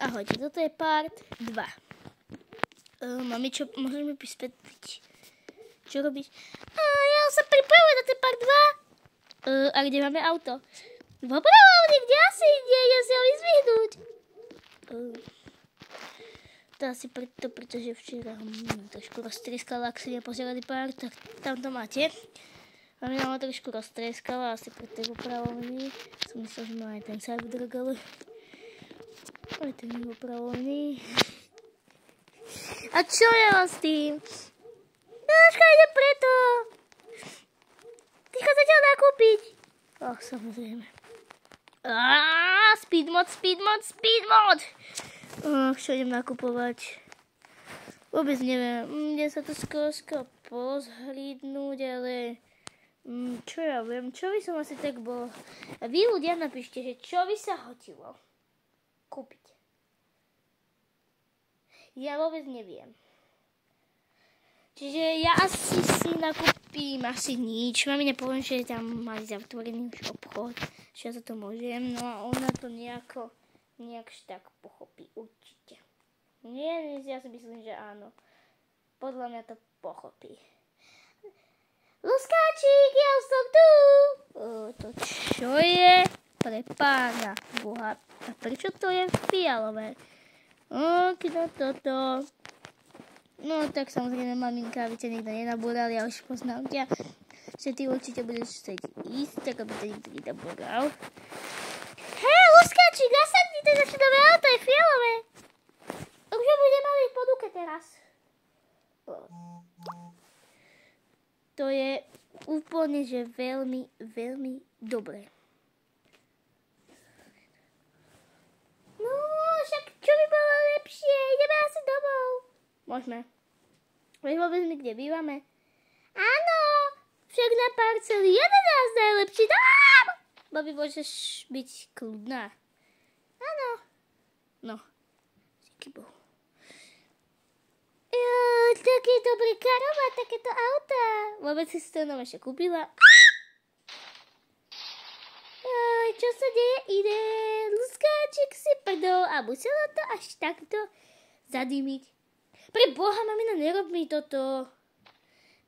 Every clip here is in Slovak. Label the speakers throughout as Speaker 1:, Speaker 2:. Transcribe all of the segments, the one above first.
Speaker 1: ahojte, toto je part 2. Mami, čo môžeme vysvetliť? Čo robíš? Ja sa pripravujem na ten part 2. A kde máme auto? V opravovni, kde asi ide? Ja si ho vyzvihnúť. To asi preto, pretože včera trošku roztrieskala, ak si nepozerali pár, tak tam to máte. Mamina ma trošku roztrieskala, asi preto je v opravovni. Som myslel, že má aj ten server, ale aj ten je v opravovni. A čo je vám s tým? Dáška ide preto. Ty chcete ho nakúpiť? Samozrejme. Speed mod. Čo idem nakupovať? Vôbec neviem. Mne sa to skoro pozhlídnúť, ale čo ja viem, čo by som asi tak bol. A vy ľudia napíšte, že čo by sa hodilo kúpiť. Ja vôbec neviem. Čiže ja asi si nakúpim asi nič. Mami nepoviem, že tam má zatvorený už obchod. Že ja za to môžem. No a ona to nejak tak pochopí. Určite. Nie, ja si myslím, že áno. Podľa mňa to pochopí. Luskáčik, ja som tu. To čo je? Pre pána Boha. A prečo to je fialové? Kto toto? No tak samozrejme, maminka, aby ťa nikto nenabúral, ja už poznám ťa, že ty určite budeš chcieť ísť, tak aby ťa nikto nenabúral. Hej, Luskáčik, nasadni to naše nové auto, je fialové. Už ho bude mali po ruke teraz. To je úplne, že veľmi, veľmi dobré. No, však čo by bolo lepšie? Ideme asi domov. Môžeme. Veď vôbec my kde bývame? Áno, však na parceli 11 najlepší dom. Babi, môžeš byť kľudná. Áno. No, díky Bohu. Také dobré karova, takéto auta. Vôbec si to nové ešte kúpila. Čo sa deje? Ide Luskáčik si prdol a musela to až takto zadýmiť. Pre Boha, mamina, nerob mi toto.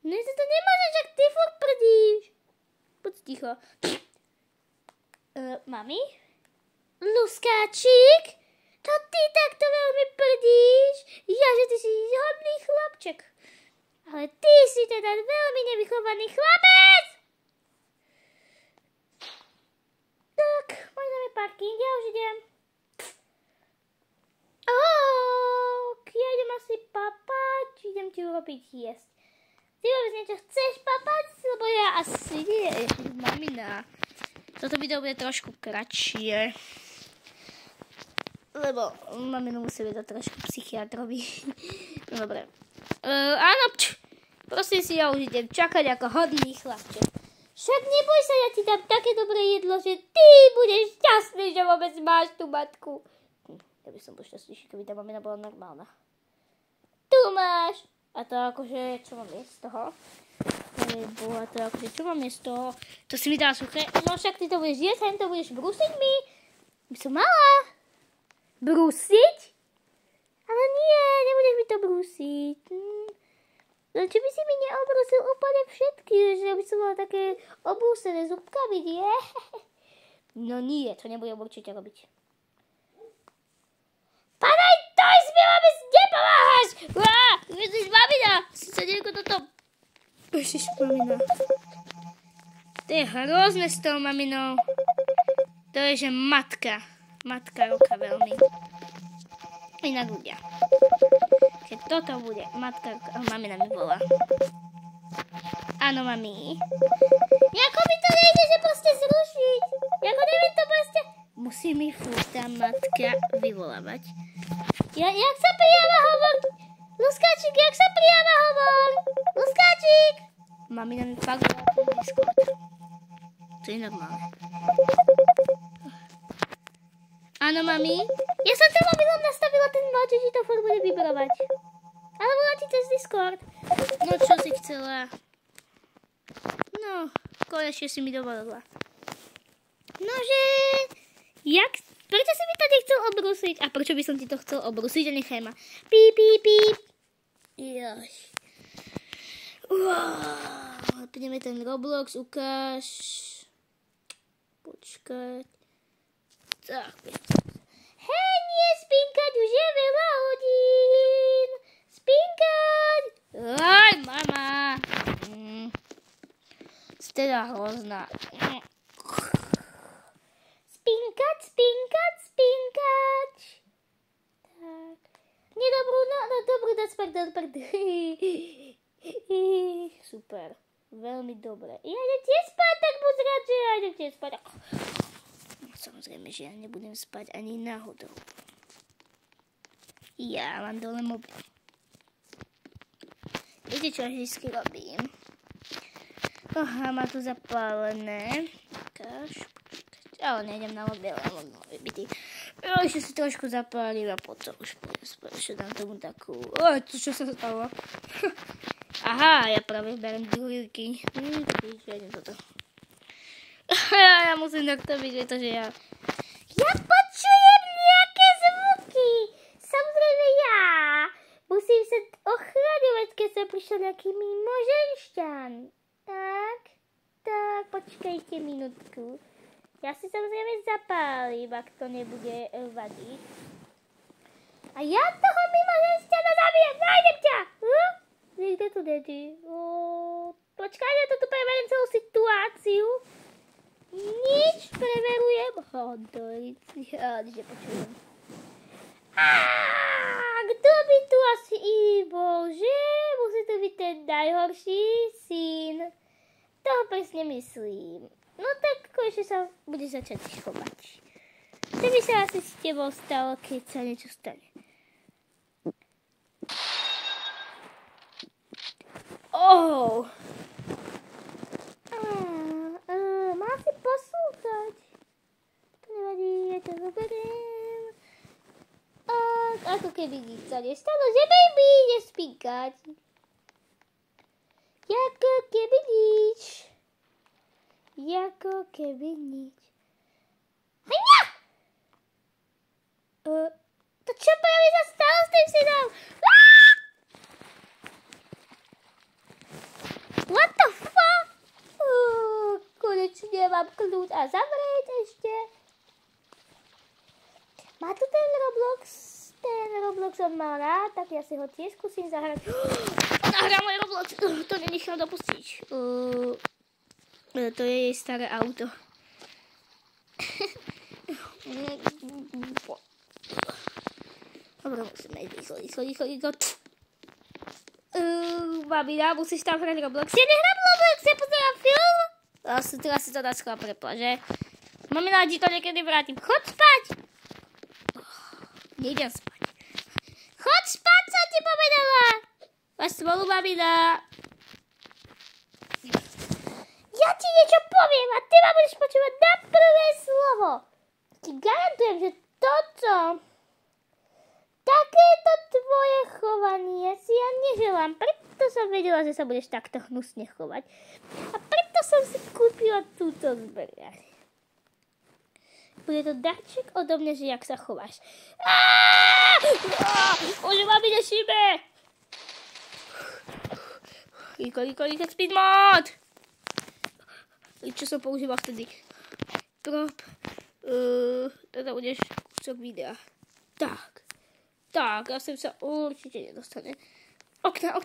Speaker 1: Ne, to nemôžeš, ak ty furt prdíš. Poď ticho. Mami? Luskáčik? To ty takto veľmi prdíš? Ja, že ty si hodný chlapček. Ale ty si teda veľmi nevychovaný chlapec. Tak, máme parking, ja už idem. Ja idem asi papať, idem ti urobiť jesť. Ty vôbec niečo chceš papať? Lebo ja asi nie, mamina. Toto video bude trošku kratšie. Lebo maminu musí byť trošku psychiatrovi. No dobre. Áno, prosím si, ja už idem čakať ako hodný chlapček. Však neboj sa, ja ti dám také dobré jedlo, že ty budeš šťastný, že vôbec máš tú matku. Ja by som bol šťastnejší, keby tá mamina bola normálna. Tu máš. A to akože, čo mám jesť z toho? Boha, to akože, čo mám jesť z toho? To si mi dá suché. No však ty to budeš jesť, a to budeš brúsiť mi. By som mala. Brúsiť? Ale nie, nebudeš mi to brúsiť. No či by si mi neobrúsil úplne všetky, že by som mala také obrúsené zúbkami, nie? No nie, to nebudem určite robiť. Padaj, to si mi vôbec nepomáhaš! Ježiš, mamina! Si sa nieko toto... Ježiš, mamina. To je hrozné s tou maminou. To je, že matka. Matka roka veľmi. Inak ľudia. Keď toto bude, matka roka... Mamina mi volá. Áno, mami. Jako mi to nejde, že proste zrušiť. Jako neviem to proste... Musí mi furt tá matka vyvolávať. Jak sa prijava hovor? Luskáčik, jak sa prijava hovor? Luskáčik! Mamina mi fakt volá Discord. To je normálne. Áno, mami? Ja som tým mobilom nastavila ten mod, že ti to furt bude vybrovať. Ale volá ti cez Discord. No čo si chcela? No, konečne si mi dovolila. Nože... Jak Prečo si mi to nechcel obrúsiť? A prečo by som ti to chcel obrúsiť? A nechaj ma. Píp, píp, píp. Jož. Wow. Pôjdeme ten Roblox, ukáž. Počkať. Tak. Hej, nie, spinkať, už je veľa hodín. Spinkať. Aj, mama. Teda hrozná. Spinkať, spinkať, spinkať. Tak. Nedobrú, no dobrú, dať spať. Super. Veľmi dobre. Ja idem tiež spať, tak buď rád, že ja idem tiež spať. No, samozrejme, že ja nebudem spať ani náhodou. Ja mám dole mobil. Viete, čo vždycky robím? Aha, má to zapálené. Ukáž, počkať. Ale nejdem na mobil, ale mám vybitý. Ešte si trošku zapálim a potom už pôjdem spať. Ešte dám tomu takú... čo sa stalo? Aha, ja práve berem druhýky. Ja idem toto. Ja musím takto byť, pretože ja... Ja počujem nejaké zvuky. Samozrejme ja. Musím sa ochraňovať, keď sa prišiel nejaký mimoženšťan. Tak, počkajte minútku. Ja si samozrejme zapálim, ak to nebude vadiť. A ja toho mimoženšťana zabijem, nájdem ťa! Kde tu dedi? Počkajte, to tu preverím celú situáciu. Nič, preverujem. Kde počujem. Kto by tu asi bol, že? Musí to byť ten najhorší syn. Toho presne myslím. No tak konečne sa bude začať chovať. Čo by sa asi s tebou stalo, keď sa niečo stane? Má si poslúchať. To nevadí, ja to zoberiem. Ako keby nič sa nestalo, že baby ide spinkať. Jako keby nič. Jako keby nič. Hňa! To čo práve sa stalo s tým synom? What the fuck? Konečne mám kľúč a zavrieť ešte. Má tu ten Roblox? Ten Roblox som mal rád, tak ja si ho tiež skúsim zahrať. Nahrám môj Roblox. To nenechám dopustiť. To je jej staré auto. Dobre, musíme ísť rýchlo. Babina, musíš tam hrať Roblox. Ja nehrám Roblox, ja pozerám film. Teraz si to dá skôr prepla, že? Mamina, ti to niekedy vrátim. Chod spať. Nejdem spať. Chod spať, som ti povedala. Máš smolu, mamina. Ja ti niečo poviem a ty ma budeš počúvať na prvé slovo. Ti garantujem, že takéto tvoje chovanie si ja neželám. Preto som vedela, že sa budeš takto hnusne chovať. A preto som si kúpila túto zberiaň. Bude to darček odo mňa, že jak sa chováš. Bože, mami, nešíme. Rýchlo, speed mod. Čo som používal vtedy? Drop. Teda budeš kúsok videa. Tak, ja som sa určite nedostane. Okna.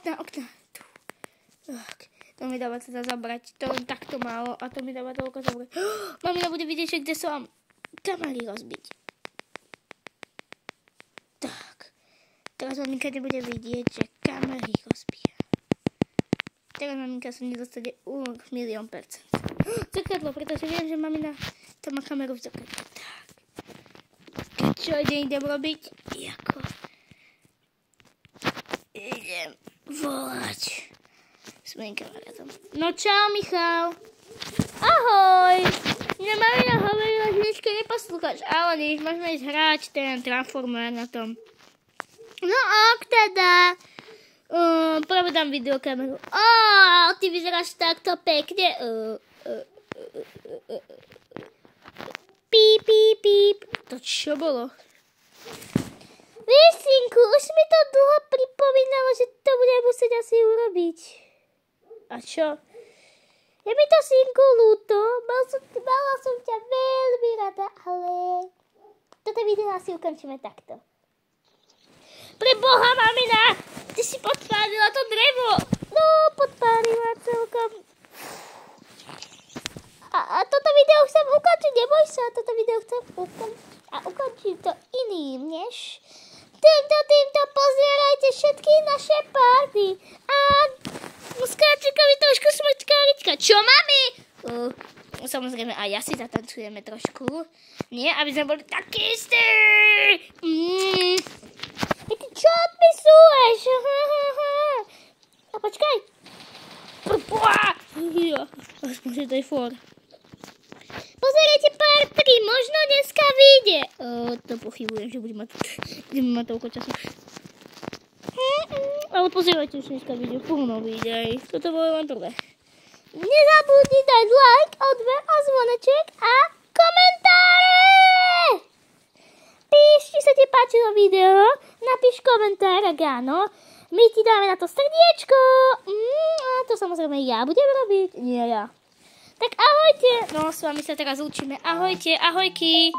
Speaker 1: Tak, to mi dáva teda zabrať. To len takto málo a to mi dáva toľko zabrať. Mamina bude vidieť, že kde som. Kamery rozbiť. Tak. Teraz maminka nebude vidieť, že kamery rozbíja. Teraz maminka sa nedostane 1,000,000%. Zrkadlo, pretože viem, že mamina tam má kameru v zrkadle. Tak. Čo idem robiť? Idem volať s mojím kamarátom. No čau, Michal. Ahoj. Mňa mamina hovorila, že dneska neposlúchaš. Ale nič, môžeme ísť hrať ten Transformer na tom. No ak teda. Práve dám videokameru. Ty vyzeráš takto pekne. Píp, píp, píp. To čo bolo? Vieš, synku, už mi to dlho pripomínalo, že to bude musieť asi urobiť. A čo? Je mi to, synku, ľúto. Mala som ťa veľmi rada, ale toto video asi ukončíme takto. Pre Boha, mamina, ty si podpálila to drevo. No, podpálila celkom. A toto video chcem ukončiť, neboj sa, toto video chcem ukončiť. A ukončím to iným, než týmto pozerajte všetky naše party. A Skáčikovi trošku smrťkárička. Čo, mami? Samozrejme, a ja si zatancujeme trošku. Nie, aby sme boli takí istí. Ty čo odpisuješ? A počkaj. Aspoň, že to je fór. Pozerajte part 3, možno dneska vyjde. To pochybujem, že budeme mať toľko času. Ale pozerajte, už dneska vyjde plno videí. Toto bolo len prvé. Nezabudni dať like, odber a zvoneček a komentáre! Píš, či sa ti páčilo video, napíš komentár, ak áno. My ti dáme na to srdiečko. A to samozrejme ja budem robiť, nie ja. Tak ahojte. No, s vami sa teraz učíme. Ahojte, ahojky.